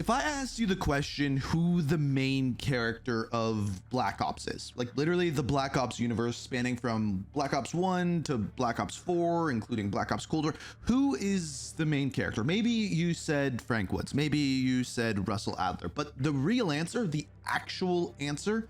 If I asked you the question who the main character of Black Ops is, like literally the Black Ops universe spanning from Black Ops 1 to Black Ops 4, including Black Ops Cold War, who is the main character? Maybe you said Frank Woods, maybe you said Russell Adler, but the real answer, the actual answer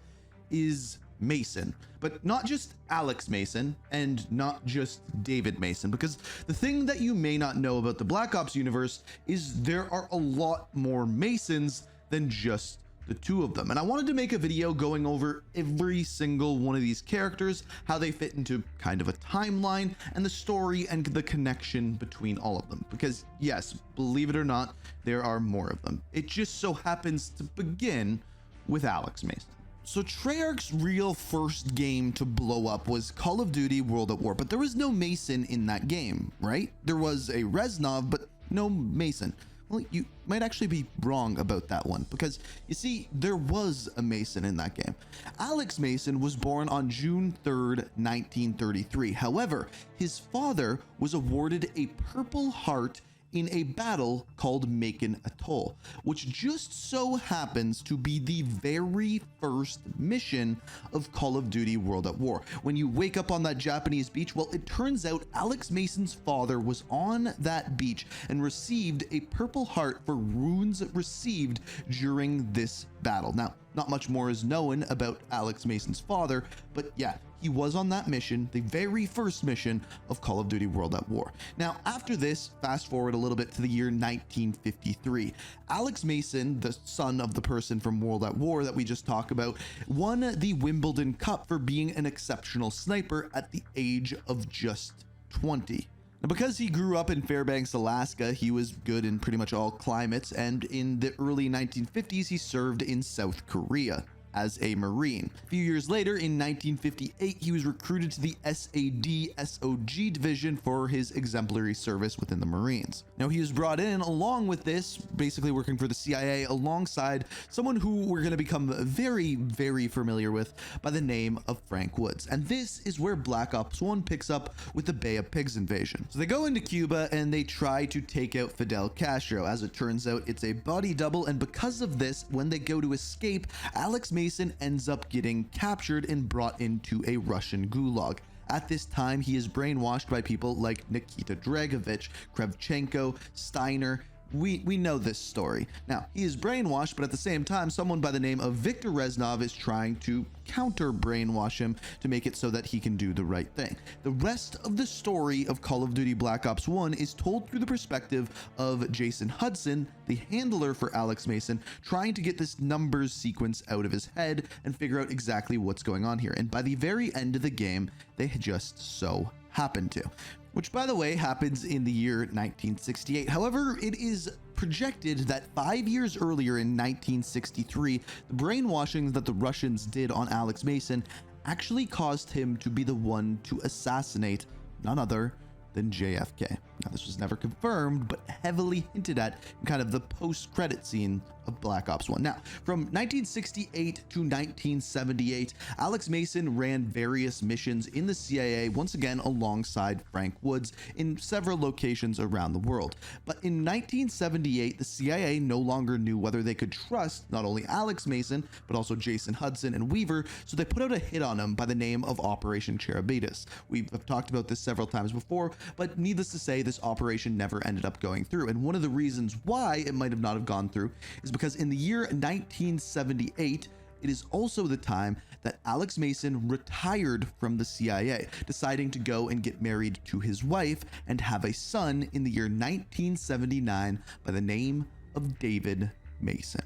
is Mason, but not just Alex Mason and not just David Mason, because the thing that you may not know about the Black Ops universe is there are a lot more Masons than just the two of them. And I wanted to make a video going over every single one of these characters, how they fit into kind of a timeline, and the story and the connection between all of them. Because yes, believe it or not, there are more of them. It just so happens to begin with Alex Mason. So Treyarch's real first game to blow up was Call of Duty World at War, but there was no Mason in that game, right? There was a Reznov, but no Mason. Well, you might actually be wrong about that one, because you see, there was a Mason in that game. Alex Mason was born on June 3rd, 1933. However, his father was awarded a Purple Heart in a battle called Macon Atoll, which just so happens to be the very first mission of Call of Duty World at War. When you wake up on that Japanese beach, well, it turns out Alex Mason's father was on that beach and received a Purple Heart for wounds received during this battle. Now, not much more is known about Alex Mason's father, but yeah, he was on that mission, the very first mission of Call of Duty World at War. Now, after this, fast forward a little bit to the year 1953. Alex Mason, the son of the person from World at War that we just talked about, won the Wimbledon Cup for being an exceptional sniper at the age of just 20. Now, because he grew up in Fairbanks, Alaska, he was good in pretty much all climates, and in the early 1950s, he served in South Korea as a Marine. A few years later, in 1958, he was recruited to the SAD-SOG division for his exemplary service within the Marines. Now, he was brought in along with this, basically working for the CIA alongside someone who we're going to become very, very familiar with by the name of Frank Woods. And this is where Black Ops 1 picks up with the Bay of Pigs invasion. So they go into Cuba and they try to take out Fidel Castro. As it turns out, it's a body double, and because of this, when they go to escape, Alex Mason ends up getting captured and brought into a Russian gulag. At this time, he is brainwashed by people like Nikita Dragovich, Kravchenko, Steiner. We know this story. Now, he is brainwashed, but at the same time, someone by the name of Viktor Reznov is trying to counter brainwash him to make it so that he can do the right thing. The rest of the story of Call of Duty Black Ops 1 is told through the perspective of Jason Hudson, the handler for Alex Mason, trying to get this numbers sequence out of his head and figure out exactly what's going on here. And by the very end of the game, they just so happen to. Which, by the way, happens in the year 1968. However, it is projected that 5 years earlier in 1963, the brainwashing that the Russians did on Alex Mason actually caused him to be the one to assassinate none other than JFK. Now, this was never confirmed, but heavily hinted at in kind of the post-credit scene of Black Ops 1. Now, from 1968 to 1978, Alex Mason ran various missions in the CIA, once again alongside Frank Woods, in several locations around the world. But in 1978, the CIA no longer knew whether they could trust not only Alex Mason, but also Jason Hudson and Weaver, so they put out a hit on him by the name of Operation Cherubitis. We've talked about this several times before, but needless to say, this operation never ended up going through. And one of the reasons why it might have not have gone through is because in the year 1978, it is also the time that Alex Mason retired from the CIA, deciding to go and get married to his wife and have a son in the year 1979 by the name of David Mason.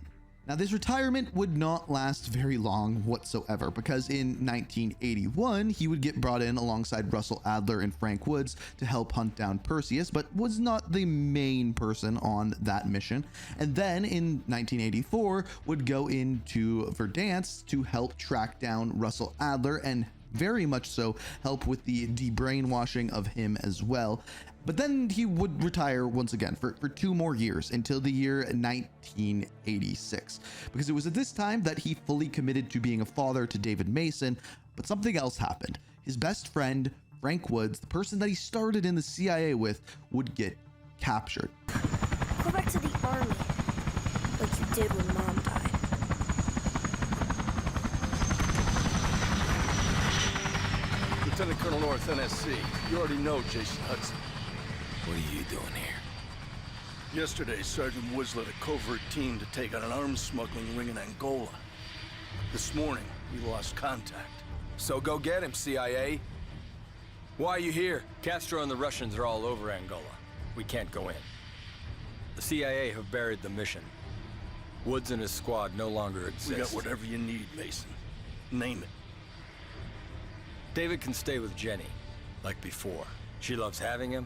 Now, this retirement would not last very long whatsoever, because in 1981, he would get brought in alongside Russell Adler and Frank Woods to help hunt down Perseus, but was not the main person on that mission. And then in 1984, would go into Verdansk to help track down Russell Adler and very much so help with the de-brainwashing of him as well. But then he would retire once again for 2 more years until the year 1986, because it was at this time that he fully committed to being a father to David Mason. But something else happened. His best friend, Frank Woods, the person that he started in the CIA with, would get captured. Go back to the army, like you did when Mom died. Lieutenant Colonel North, NSC. You already know Jason Hudson. What are you doing here? Yesterday, Sergeant Woods led a covert team to take on an arms smuggling ring in Angola. This morning, we lost contact. So go get him, CIA. Why are you here? Castro and the Russians are all over Angola. We can't go in. The CIA have buried the mission. Woods and his squad no longer exist. We got whatever you need, Mason. Name it. David can stay with Jenny, like before. She loves having him.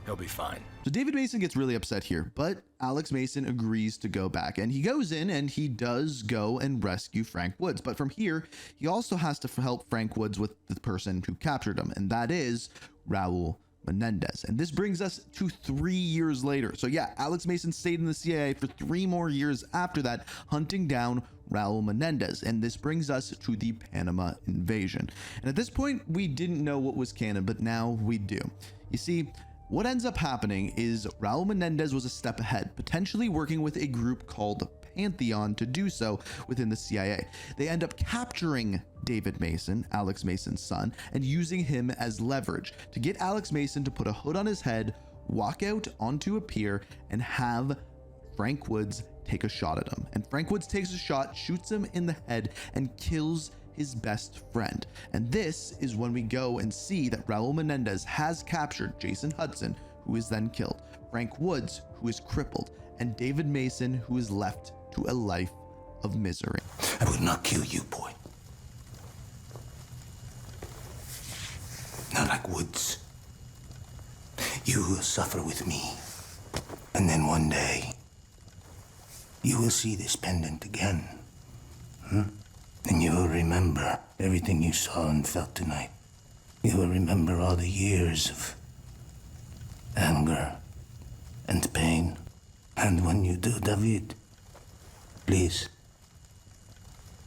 He'll be fine. So David Mason gets really upset here, but Alex Mason agrees to go back, and he goes in and he does go and rescue Frank Woods. But from here, he also has to help Frank Woods with the person who captured him, and that is Raul Menendez. And this brings us to 3 years later. So yeah, Alex Mason stayed in the CIA for 3 more years after that, hunting down Raul Menendez. And this brings us to the Panama invasion. And at this point, we didn't know what was canon, but now we do. You see, what ends up happening is Raul Menendez was a step ahead, potentially working with a group called Pantheon to do so within the CIA. They end up capturing David Mason, Alex Mason's son, and using him as leverage to get Alex Mason to put a hood on his head, walk out onto a pier, and have Frank Woods take a shot at him. And Frank Woods takes a shot, shoots him in the head, and kills his best friend. And this is when we go and see that Raul Menendez has captured Jason Hudson, who is then killed, Frank Woods, who is crippled, and David Mason, who is left to a life of misery. I would not kill you, boy. Not like Woods. You will suffer with me. And then one day, you will see this pendant again. And you will remember everything you saw and felt tonight. You will remember all the years of anger and pain. And when you do, David, please,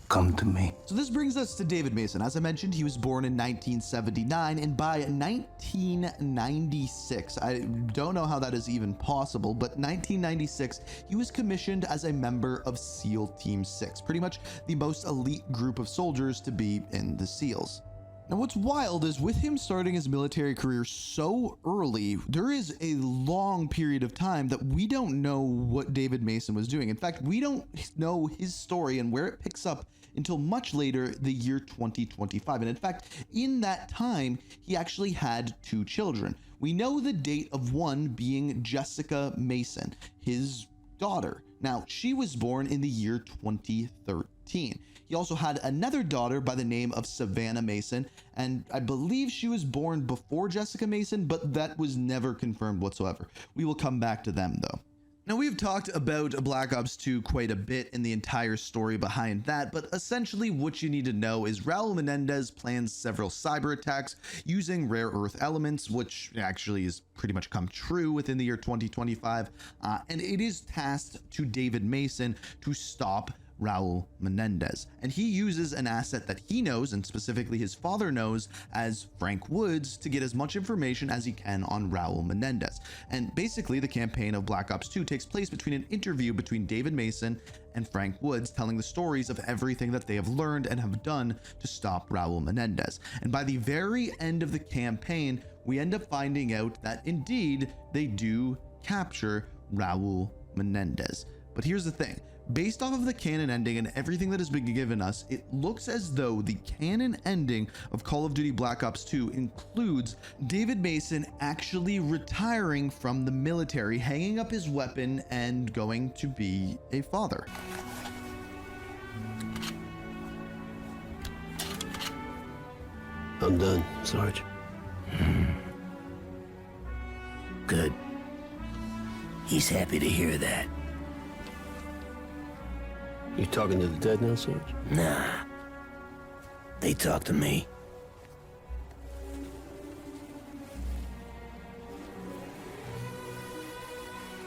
come to me. So this brings us to David Mason. As I mentioned, he was born in 1979, and by 1996, I don't know how that is even possible, but 1996, he was commissioned as a member of SEAL Team 6, pretty much the most elite group of soldiers to be in the SEALs. Now, what's wild is with him starting his military career so early, there is a long period of time that we don't know what David Mason was doing. In fact, we don't know his story and where it picks up until much later, the year 2025. And in fact, in that time, he actually had 2 children. We know the date of one being Jessica Mason, his daughter. Now, she was born in the year 2013. He also had another daughter by the name of Savannah Mason, and I believe she was born before Jessica Mason, but that was never confirmed whatsoever. We will come back to them though. Now, we've talked about Black Ops 2 quite a bit in the entire story behind that, but essentially what you need to know is Raul Menendez plans several cyber attacks using rare earth elements, which actually is pretty much come true within the year 2025, and it is tasked to David Mason to stop Raul Menendez. And he uses an asset that he knows, and specifically his father knows, as Frank Woods, to get as much information as he can on Raul Menendez. And basically the campaign of Black Ops 2 takes place between an interview between David Mason and Frank Woods, telling the stories of everything that they have learned and have done to stop Raul Menendez. And by the very end of the campaign, we end up finding out that indeed they do capture Raul Menendez. But here's the thing. Based off of the canon ending and everything that has been given us, it looks as though the canon ending of Call of Duty Black Ops 2 includes David Mason actually retiring from the military, hanging up his weapon, and going to be a father. I'm done, Sarge. Good. He's happy to hear that. You talking to the dead now, Sarge? Nah. They talk to me.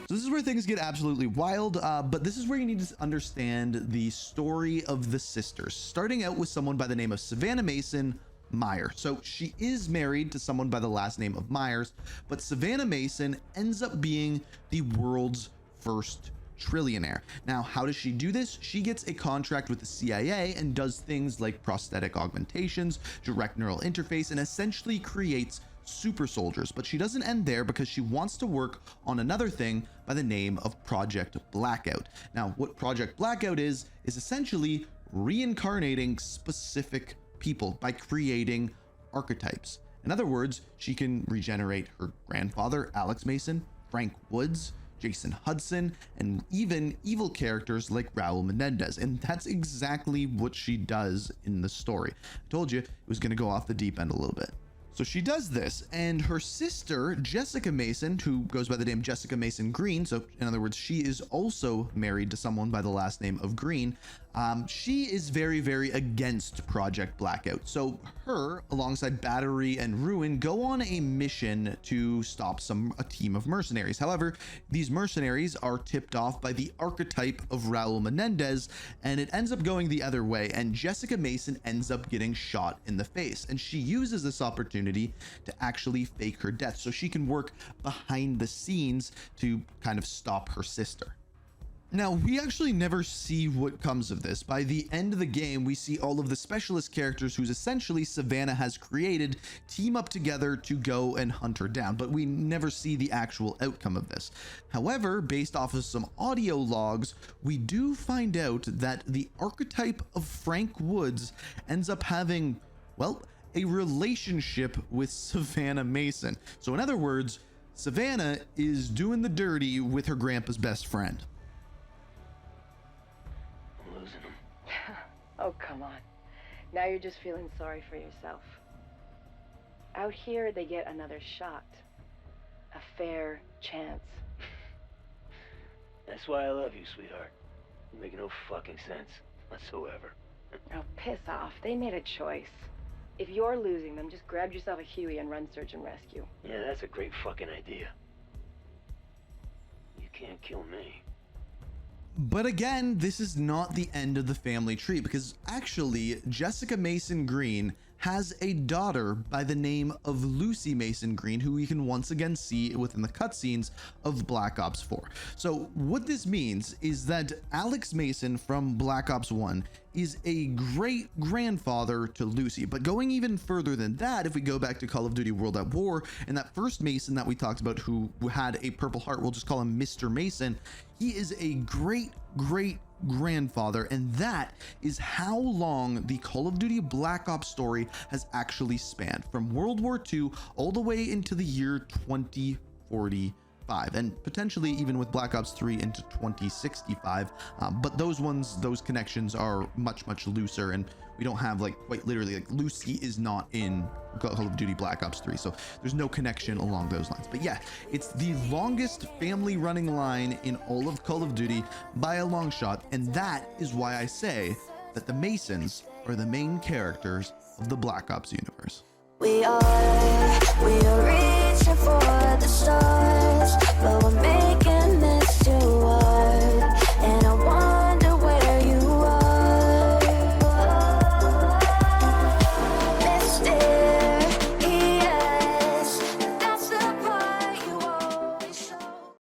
So this is where things get absolutely wild, but this is where you need to understand the story of the sisters, starting out with someone by the name of Savannah Mason Myers. So she is married to someone by the last name of Myers, but Savannah Mason ends up being the world's first trillionaire. Now, how does she do this? She gets a contract with the CIA and does things like prosthetic augmentations, direct neural interface, and essentially creates super soldiers. But she doesn't end there, because she wants to work on another thing by the name of Project Blackout. Now, what Project Blackout is essentially reincarnating specific people by creating archetypes. In other words, she can regenerate her grandfather, Alex Mason, Frank Woods, Jason Hudson, and even evil characters like Raul Menendez. And that's exactly what she does in the story. I told you it was going to go off the deep end a little bit. So she does this, and her sister, Jessica Mason, who goes by the name Jessica Mason Green, so in other words, she is also married to someone by the last name of Green, she is very, very against Project Blackout. So her, alongside Battery and Ruin, go on a mission to stop a team of mercenaries. However, these mercenaries are tipped off by the archetype of Raul Menendez, and it ends up going the other way, and Jessica Mason ends up getting shot in the face. And she uses this opportunity to actually fake her death so she can work behind the scenes to kind of stop her sister. Now, we actually never see what comes of this. By the end of the game, we see all of the specialist characters who's essentially Savannah has created team up together to go and hunt her down, but we never see the actual outcome of this. However, based off of some audio logs, we do find out that the archetype of Frank Woods ends up having, well, a relationship with Savannah Mason. So in other words, Savannah is doing the dirty with her grandpa's best friend. Oh, come on. Now you're just feeling sorry for yourself. Out here, they get another shot. A fair chance. That's why I love you, sweetheart. You make no fucking sense whatsoever. Oh, piss off. They made a choice. If you're losing them, just grab yourself a Huey and run search and rescue. Yeah, that's a great fucking idea. You can't kill me. But again, this is not the end of the family tree, because actually Jessica Mason Green has a daughter by the name of Lucy Mason Green, who we can once again see within the cutscenes of Black Ops 4. So what this means is that Alex Mason from Black Ops 1 is a great grandfather to Lucy. But going even further than that, if we go back to Call of Duty World at War, and that first Mason that we talked about who had a Purple Heart, we'll just call him Mr. Mason, he is a great grandfather, and that is how long the Call of Duty Black Ops story has actually spanned, from World War II all the way into the year 2045, and potentially even with Black Ops 3 into 2065. But those connections are much looser, and we don't have like quite literally, like Lucy is not in Call of Duty Black Ops 3, so there's no connection along those lines. But yeah, it's the longest family running line in all of Call of Duty by a long shot, and that is why I say that the Masons are the main characters of the Black Ops universe. We are reaching for the stars, but we're making